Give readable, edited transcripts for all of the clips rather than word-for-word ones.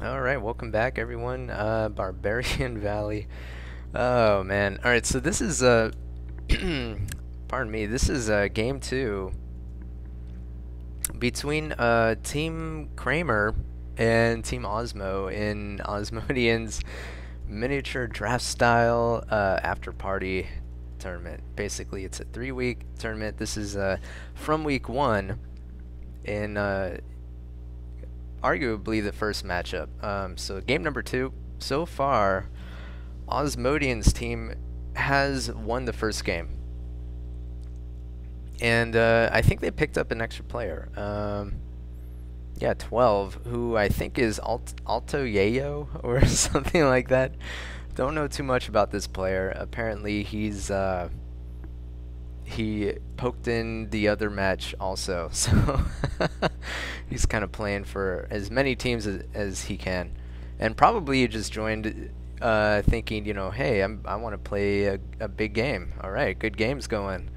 Alright, welcome back everyone. Barbarian Valley. Oh man. Alright, so this is pardon me, this is game 2 between Team Kramer and Team Osmo in Osmodian's miniature draft style after party tournament. Basically it's a 3-week tournament. This is from week 1 in arguably the first matchup. So game number 2. So far, Osmodian's team has won the first game. And I think they picked up an extra player. Yeah, 12, who I think is Alto Yayo or something like that. Don't know too much about this player. Apparently he's he poked in the other match also, so he's kind of playing for as many teams as he can, and probably he just joined thinking, you know, hey, I want to play a big game. All right, good game's going.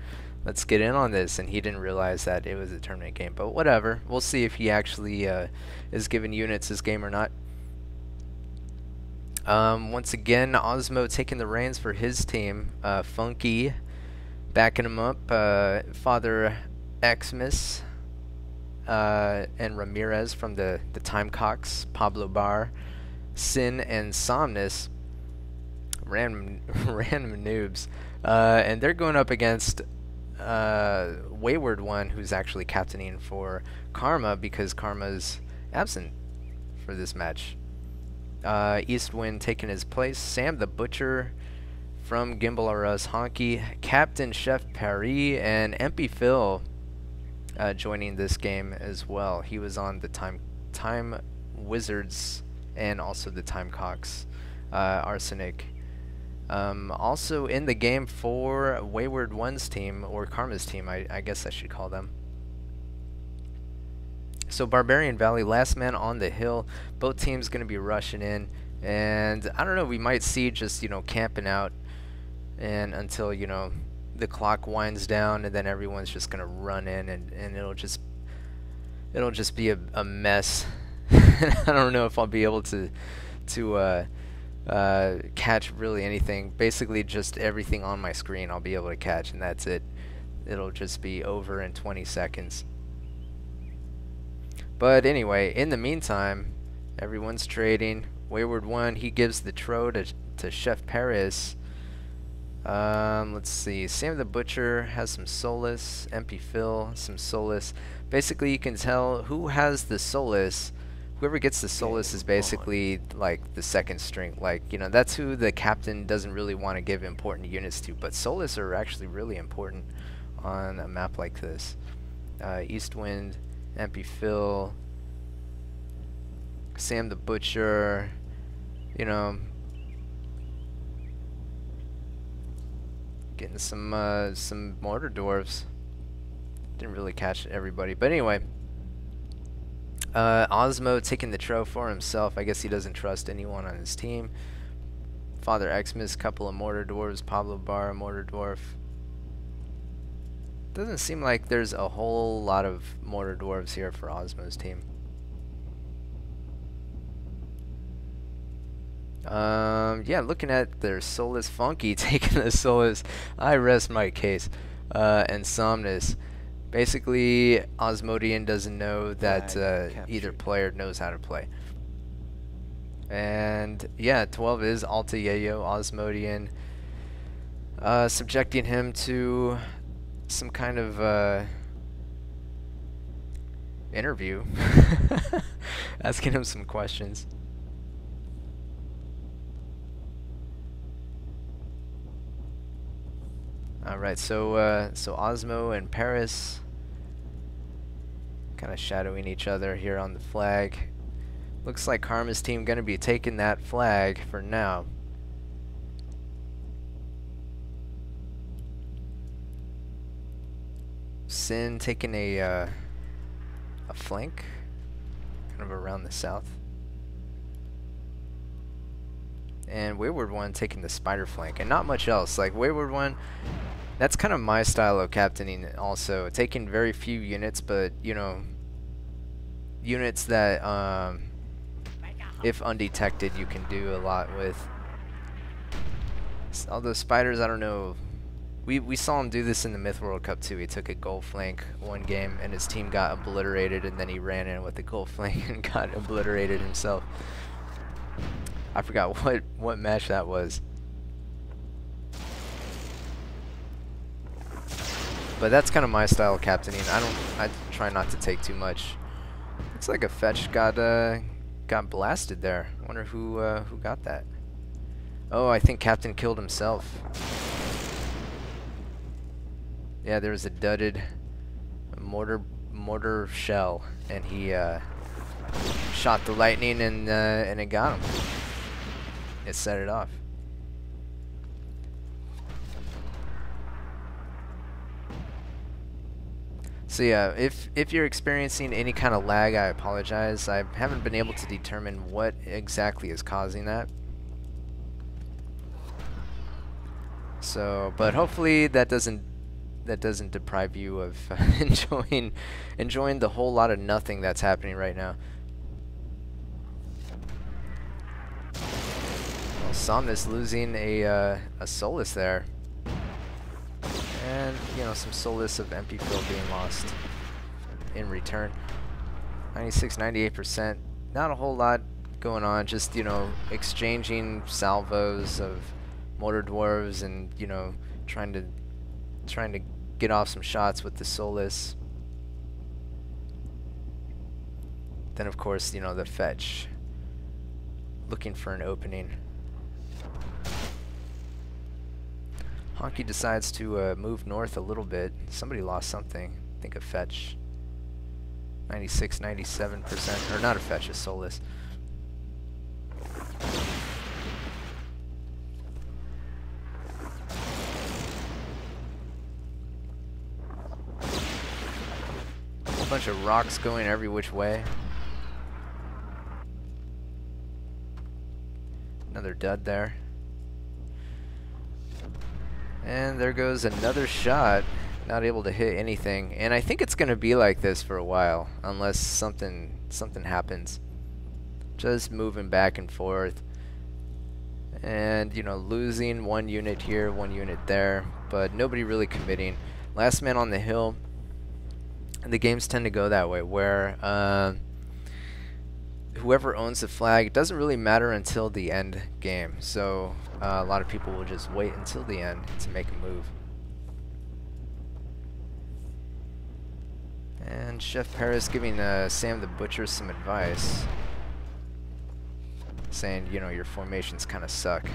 Let's get in on this, and he didn't realize that it was a tournament game. But whatever, we'll see if he actually is giving units this game or not. Once again, Osmo taking the reins for his team. Funky backing him up, Father Xmas and Ramirez from the Timecocks, Pablo Bar, Sin and Somnus, random noobs, and they're going up against Wayward One, who's actually captaining for Karma because Karma's absent for this match. Eastwind taking his place, Sam the Butcher from Gimbal R Us, Honky, Captain Chef Paris, and MP Phil joining this game as well. He was on the Time Wizards and also the Timecocks, Arsenic. Also in the game for Wayward One's team, or Karma's team, I guess I should call them. So Barbarian Valley, last man on the hill. Both teams going to be rushing in, and I don't know, we might see just, you know, camping out and until, you know, the clock winds down, and then everyone's just gonna run in, and it'll just be a mess. I don't know if I'll be able to catch really anything. Basically just everything on my screen I'll be able to catch, and that's it. It'll just be over in 20 seconds. But anyway, in the meantime, everyone's trading. Wayward One, he gives the tro to Chef Paris. Let's see. Sam the Butcher has some Solace. MP Phil, some Solace. Basically, you can tell who has the Solace. Whoever gets the Solace is basically like the second string. Like, you know, that's who the captain doesn't really want to give important units to. But Solace are actually really important on a map like this. Eastwind, MP Phil, Sam the Butcher, you know, getting some mortar dwarves. Didn't really catch everybody, but anyway. Osmo taking the tro for himself. I guess he doesn't trust anyone on his team. Father Xmas, couple of mortar dwarves. Pablo Bar, a mortar dwarf. Doesn't seem like there's a whole lot of mortar dwarves here for Osmo's team. Yeah, looking at their Solace, Funky taking the Solace, I rest my case, and Somnus. Basically, Osmodian doesn't know that either player knows how to play. And yeah, 12 is Alta Yayo, Osmodian, subjecting him to some kind of interview, asking him some questions. Alright, so Osmo and Paris kind of shadowing each other here on the flag. Looks like Karma's team going to be taking that flag for now. Sin taking a flank, kind of around the south. And Wayward One taking the spider flank, and not much else. Like, Wayward One, that's kind of my style of captaining also. Taking very few units, but, you know, units that if undetected, you can do a lot with. Although spiders, I don't know. We saw him do this in the Myth World Cup too. He took a goal flank one game and his team got obliterated, and then he ran in with the goal flank and got obliterated himself. I forgot what match that was. But that's kind of my style of captaining. I try not to take too much. Looks like a fetch got blasted there. Wonder who got that. Oh, I think Captain killed himself. Yeah, there was a dudded mortar shell, and he shot the lightning, and it got him. It set it off. So yeah, if you're experiencing any kind of lag, I apologize. I haven't been able to determine what exactly is causing that. So, but hopefully that doesn't deprive you of enjoying the whole lot of nothing that's happening right now. Well, Somnus losing a Solus there. And, you know, some Solus of MP Field being lost in return. 96, 98%. Not a whole lot going on. Just, you know, exchanging salvos of Mortar Dwarves and, you know, trying to get off some shots with the Solus. Then, of course, you know, the fetch. Looking for an opening. Honky decides to move north a little bit. Somebody lost something. I think a fetch. 96, 97%. Or not a fetch, a Solus. A whole bunch of rocks going every which way. Another dud there. And there goes another shot. Not able to hit anything. And I think it's going to be like this for a while, unless something happens. Just moving back and forth. And, you know, losing one unit here, one unit there. But nobody really committing. Last man on the hill. And the games tend to go that way, where whoever owns the flag, it doesn't really matter until the end game. So a lot of people will just wait until the end to make a move. And Chef Paris giving Sam the Butcher some advice, saying, you know, your formations kind of suck.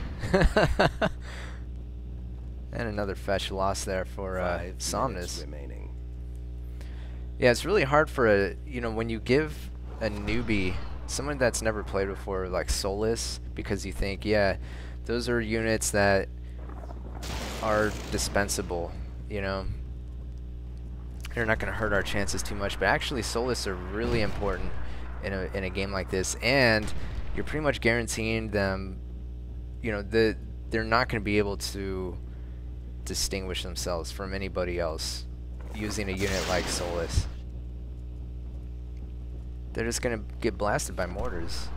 And another fetch loss there for Somnus. Yeah, it's really hard for a, you know, when you give a newbie, someone that's never played before, like Solus, because you think, yeah, those are units that are dispensable, you know. They're not going to hurt our chances too much, but actually Solus are really important in a game like this, and you're pretty much guaranteeing them, you know, they're not going to be able to distinguish themselves from anybody else using a unit like Solus. They're just going to get blasted by mortars.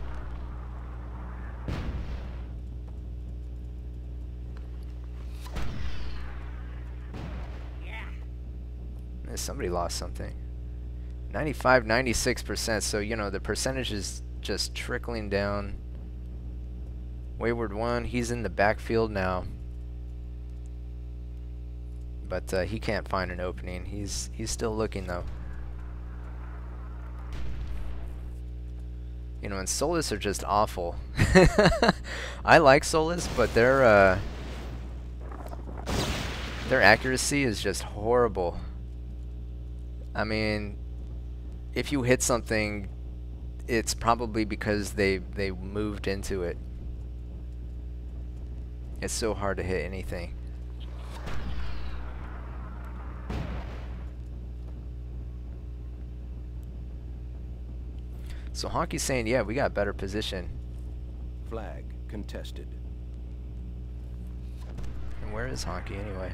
And somebody lost something. 95, 96%, so, you know, the percentage is just trickling down. Wayward 1, he's in the backfield now. But he can't find an opening. He's still looking, though. You know, and Solus are just awful. I like Solus, but their accuracy is just horrible. I mean, if you hit something, it's probably because they moved into it. It's so hard to hit anything. So Honky's saying, yeah, we got better position. Flag contested. And where is Honky anyway?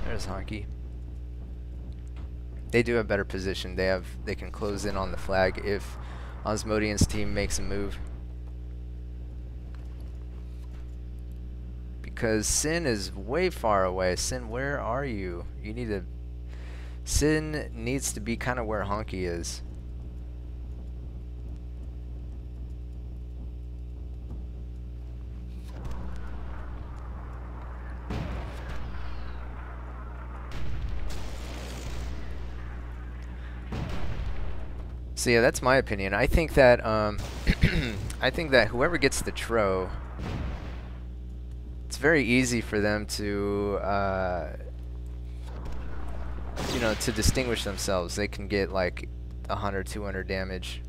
There's Honky. They do have better position. They can close in on the flag if Osmodian's team makes a move. because Sin is way far away. Sin, where are you? You need to... Sin needs to be kind of where Honky is. So yeah, that's my opinion. I think that I think that whoever gets the Tro, it's very easy for them to you know, to distinguish themselves. They can get like 100, 200 damage,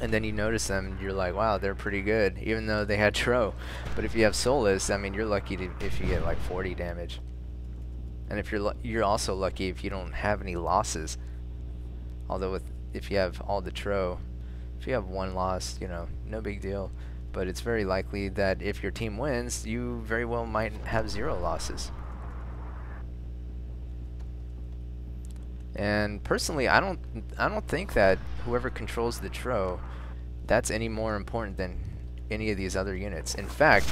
and then you notice them and you're like, wow, they're pretty good, even though they had Tro. But if you have Soulless, I mean, you're lucky if you get like 40 damage, and if you're also lucky if you don't have any losses. Although if you have all the Tro, if you have one loss, you know, no big deal. But it's very likely that if your team wins, you very well might have 0 losses. And personally, I don't think that whoever controls the Tro, that's any more important than any of these other units. In fact,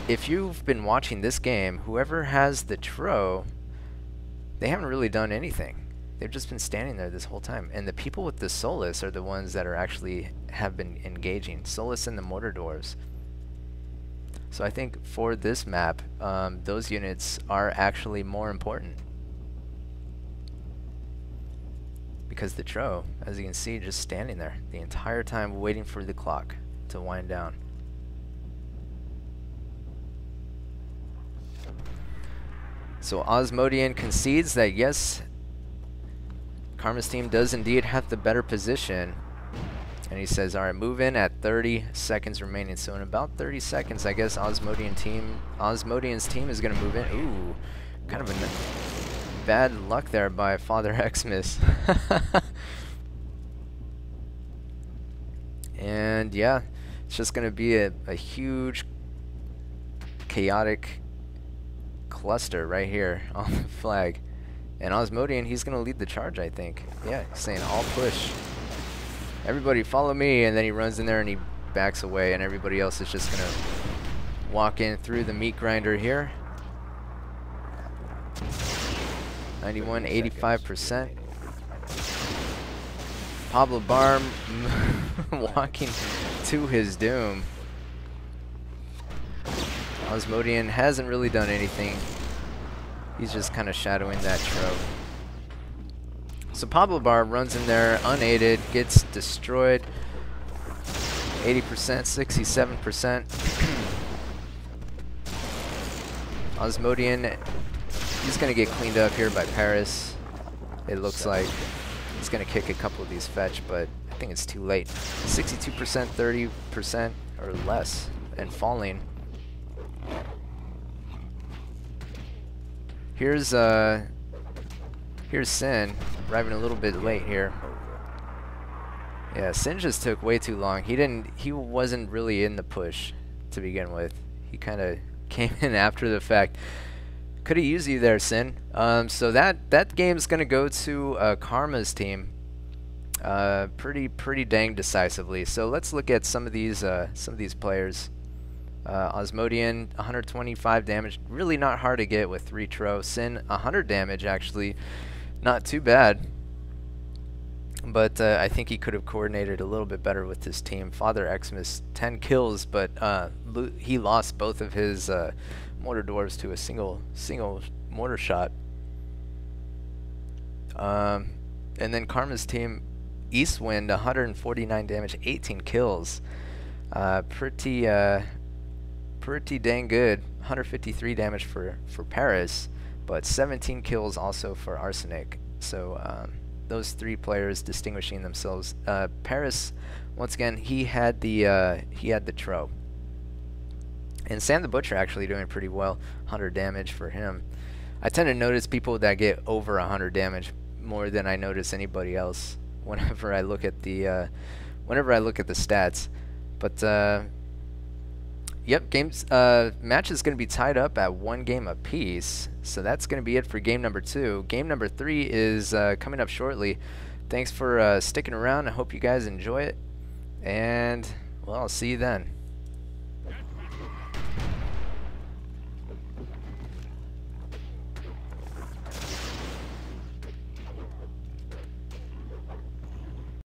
if you've been watching this game, whoever has the Tro, they haven't really done anything. They've just been standing there this whole time. And the people with the Soulless are the ones that are actually have been engaging. Soulless and the Mortar Dwarves. So I think for this map, those units are actually more important. Because the Tro, as you can see, just standing there the entire time waiting for the clock to wind down. So Asmodian concedes that yes, Karma's team does indeed have the better position, and he says, alright, move in at 30 seconds remaining. So in about 30 seconds, I guess Asmodian's team is going to move in. Ooh, kind of a bad luck there by Father Xmas. And yeah, it's just going to be a huge chaotic cluster right here on the flag. And Asmodian, he's going to lead the charge, I think. Yeah, he's saying, all push. Everybody follow me, and then he runs in there and he backs away, and everybody else is just going to walk in through the meat grinder here. 91, 85%. Pablo Barm walking to his doom. Asmodian hasn't really done anything. He's just kind of shadowing that Tro. So Pablo Bar runs in there unaided, gets destroyed. 80%, 67%. Asmodian, he's going to get cleaned up here by Paris. It looks like he's going to kick a couple of these fetch, but I think it's too late. 62%, 30% or less, and falling. Here's Sin, arriving a little bit late here. Yeah, Sin just took way too long. He wasn't really in the push to begin with. He kind of came in after the fact. Could have used you there, Sin. So that game's gonna go to Karma's team. Pretty dang decisively. So let's look at some of these players. Asmodian, 125 damage, really not hard to get with 3 Tro. Sin, 100 damage, actually, not too bad. But I think he could have coordinated a little bit better with his team. Father Xmas, 10 kills, but he lost both of his Mortar Dwarves to a single mortar shot. And then Karma's team, Eastwind, 149 damage, 18 kills. Pretty dang good. 153 damage for Paris, but 17 kills also for Arsenic. So those 3 players distinguishing themselves. Paris, once again, he had the Tro. And Sam the Butcher actually doing pretty well. 100 damage for him. I tend to notice people that get over 100 damage more than I notice anybody else whenever I look at the stats. But yep, match is going to be tied up at 1 game apiece. So that's going to be it for game number 2. Game number 3 is coming up shortly. Thanks for sticking around. I hope you guys enjoy it. And, well, I'll see you then.